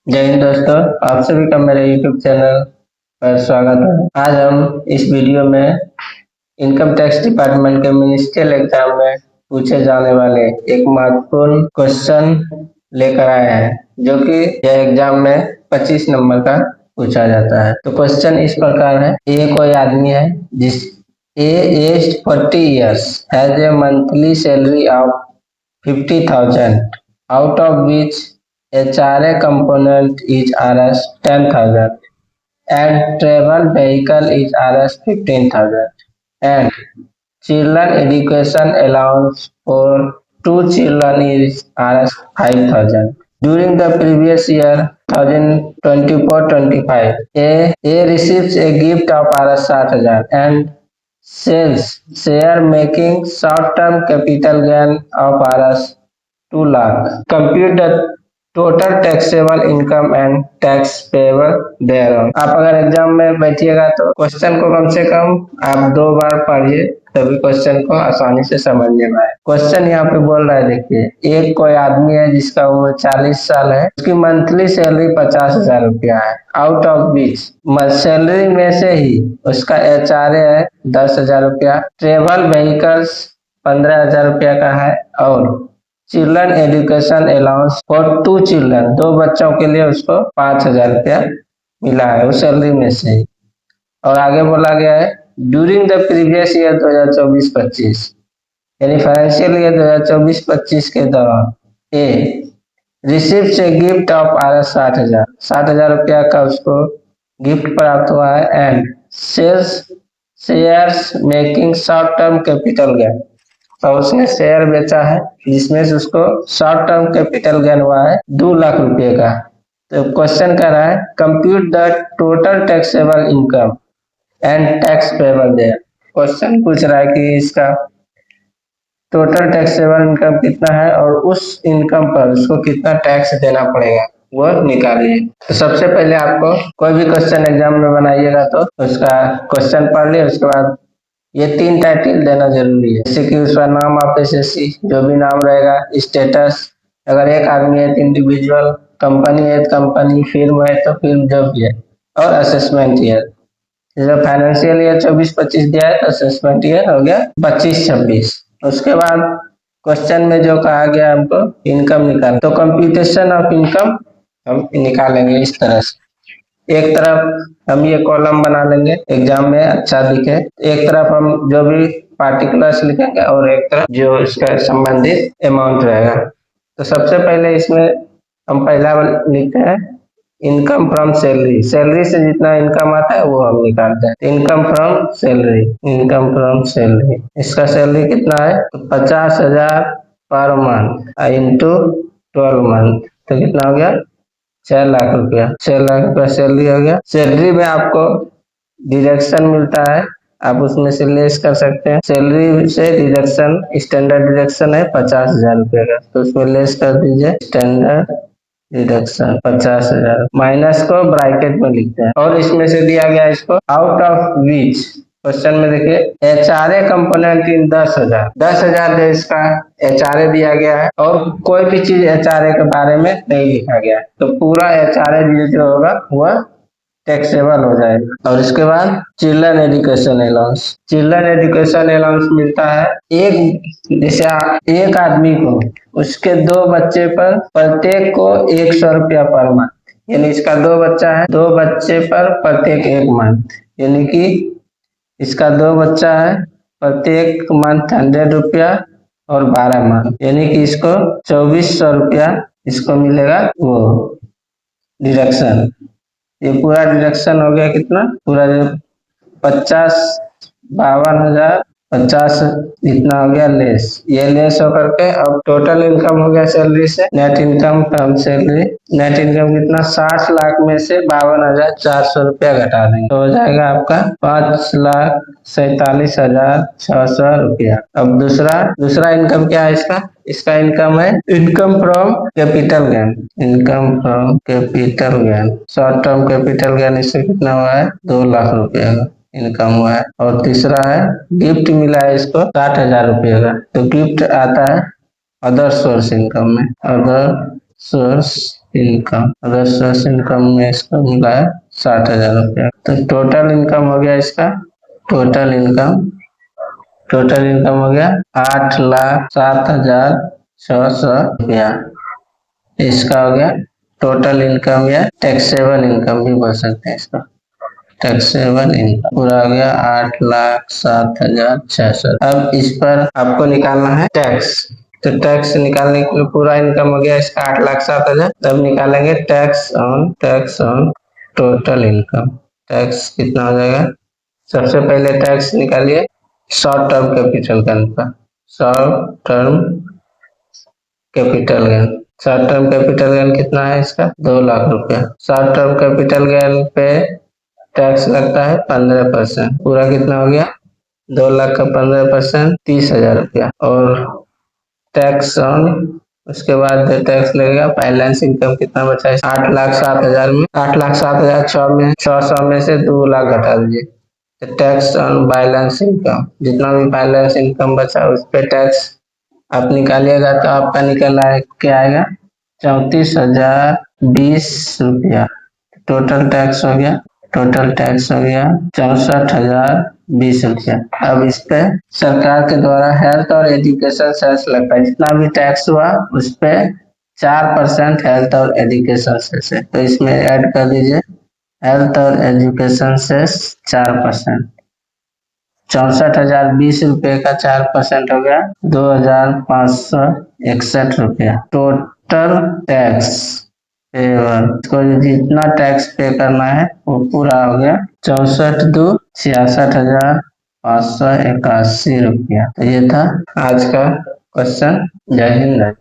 जय हिंद दोस्तों, आप सभी का मेरे YouTube चैनल पर स्वागत है। आज हम इस वीडियो में इनकम टैक्स डिपार्टमेंट के मिनिस्ट्रियल एग्जाम में पूछे जाने वाले एक महत्वपूर्ण क्वेश्चन लेकर आए हैं, जो कि यह एग्जाम में 25 नंबर का पूछा जाता है। तो क्वेश्चन इस प्रकार है। ये कोई आदमी है जिस age 40 years has a monthly salary of 50,000 out of which HRA component is Rs 10,000 and travel vehicle is Rs 15,000 and children education allowance for two children is Rs 5,000. During the previous year 2024-25, A receives a gift of Rs 60,000 and sells share making short-term capital gain of Rs 2 lakh. Compute the total taxable income and tax payable thereon. आप अगर exam में बैठिएगा तो question को कम से कम आप 2 बार पढ़िए, तभी question को आसानी से समझने में आए। क्वेश्चन यहाँ पे बोल रहा है, देखिए एक कोई आदमी है जिसका उम्र 40 साल है, उसकी मंथली सैलरी 50,000 रुपया है। आउट ऑफ बीच सैलरी में से ही उसका HRA है 10,000 रुपया, ट्रेवल व्हीकल्स 15,000 रुपया का है और children education allowance for 2 children, 2 बच्चों के लिए उसको 5,000 रुपया मिला है उस सैलरी में से ही। और आगे बोला गया है ड्यूरिंग द प्रीवियस ईयर 2024-25 यानी फाइनेंशियल ईयर 2024-25 के दौरान A receives a gift of Rs 60,000 रुपया का उसको गिफ्ट प्राप्त हुआ है and sells shares making short term capital gain, तो उसने शेयर बेचा है जिसमें से उसको शॉर्ट टर्म कैपिटल गेन हुआ है 2 लाख रुपए का। तो क्वेश्चन कर रहा है compute the total taxable income and tax payable there. Question पूछ रहा है कि इसका टोटल टैक्सेबल इनकम कितना है और उस इनकम पर उसको कितना टैक्स देना पड़ेगा, वो निकालिए। तो सबसे पहले आपको कोई भी क्वेश्चन एग्जाम में बनाइएगा तो उसका क्वेश्चन पढ़ लिए, उसके बाद ये 3 टाइटल देना जरूरी है, जैसे कि उसका नाम ऑफ एसएससी, जो भी नाम रहेगा, स्टेटस, अगर एक आदमी है तो इंडिविजुअल, कंपनी है तो कंपनी, फिल्म है तो फिल्म, जो भी है, और असेसमेंट ईयर। जैसे फाइनेंशियल ईयर 24-25 दिया है तो असेसमेंट ईयर हो गया 25-26। उसके बाद क्वेश्चन में जो कहा गया हमको इनकम निकाल, तो कंप्यूटेशन ऑफ इनकम हम निकालेंगे इस तरह से। एक तरफ हम ये कॉलम बना लेंगे एग्जाम में अच्छा दिखे, एक तरफ हम जो भी पार्टिकुलर्स लिखेंगे और एक तरफ जो इसका संबंधित अमाउंट रहेगा। तो सबसे पहले इसमें हम पहला लिखते हैं इनकम फ्रॉम सैलरी, सैलरी से जितना इनकम आता है वो हम निकालते हैं। Income from salary, income from salary, इसका सैलरी कितना है तो 50,000 पर मंथ इंटू 12 मंथ, तो कितना हो गया 6 लाख रुपया। 6 लाख रुपया सैलरी हो गया। सैलरी में आपको डिडक्शन मिलता है, आप उसमें से लेस कर सकते हैं। सैलरी से डिडक्शन स्टैंडर्ड डिडक्शन है 50,000 रुपये का, तो उसमें लेस कर दीजिए स्टैंडर्ड डिडक्शन 50,000, माइनस को ब्रैकेट में लिखते हैं और इसमें से दिया गया इसको आउट ऑफ विच, क्वेश्चन में देखिए HRA कंपोनेंट इन 10,000 जो इसका HRA दिया गया है और कोई भी चीज HRA के बारे में नहीं लिखा गया है, तो पूरा HRA जो होगा वह टैक्सेबल हो जाएगा। और इसके बाद children education allowance, children education allowance मिलता है जैसे एक आदमी को उसके 2 बच्चे पर प्रत्येक को 100 रुपया पर मंथ, यानी इसका 2 बच्चा है, 2 बच्चे पर प्रत्येक 1 मंथ, यानी कि इसका 2 बच्चा है, प्रत्येक मंथ 100 रुपया और 12 मंथ, यानी कि इसको 2400 रुपया इसको मिलेगा वो डिडक्शन। ये पूरा डिडक्शन हो गया कितना, पूरा 52,000 इतना हो गया लेस, ये लेस होकर के अब टोटल इनकम हो गया सैलरी से, net income from salary, net income कितना 60 लाख में से 52,400 रुपया घटा देंगे तो हो जाएगा आपका 5,47,600 रुपया। अब दूसरा इनकम क्या है इसका इनकम है income from capital gain, income from capital gain, short term capital gain, इससे कितना हुआ है 2 लाख रुपया का इनकम हुआ है। और तीसरा है गिफ्ट मिला है इसको 60,000 रुपये का, तो गिफ्ट आता है अदर सोर्स इनकम में, अदर सोर्स इनकम, अगर सोर्स इनकम में इसको मिला है 60,000 रुपया, तो टोटल इनकम हो गया इसका, टोटल इनकम हो गया 8,07,600 रुपया। इसका हो गया टोटल इनकम या टैक्सेबल इनकम भी बोल सकते हैं इसका, टैक्सेबल इनकम पूरा हो गया 8,07,600। अब इस पर आपको निकालना है टैक्स, तो टैक्स निकालने के लिए पूरा इनकम हो गया इसका 8,07,000। तब निकालेंगे tax on total income. Tax कितना हो जाएगा, सबसे पहले टैक्स निकालिए शॉर्ट टर्म कैपिटल गेन का, short term capital gain. Short term capital gain कितना है इसका, 2 लाख रुपया। शॉर्ट टर्म कैपिटल गेन पे टैक्स लगता है 15%, पूरा कितना हो गया 2 लाख का 15% 30,000 रुपया। और टैक्स ऑन, उसके बाद टैक्स लगेगा फाइनेंस इनकम कितना बचा है 8,07,000 में, 8,07,600 में से 2 लाख घटा दीजिए, तो टैक्स ऑन बैलेंस इनकम, जितना भी बैलेंस इनकम बचा उस पे टैक्स आप निकालिएगा तो आपका निकल आए क्या आएगा 34,020 रुपया। टोटल टैक्स हो गया 64,020 रुपया। अब इस पे सरकार के द्वारा हेल्थ और एजुकेशन सेस लगता है, जितना भी टैक्स हुआ उस पे 4% हेल्थ और एजुकेशन सेस है, तो इसमें ऐड कर दीजिए हेल्थ और एजुकेशन सेस 4%। 64,020 रुपये का 4% हो गया 2,561 रुपया। टोटल टैक्स पेबल, इसको जितना टैक्स पे करना है वो पूरा हो गया 64,66,581 रुपया। तो ये था आज का क्वेश्चन। जय हिंद।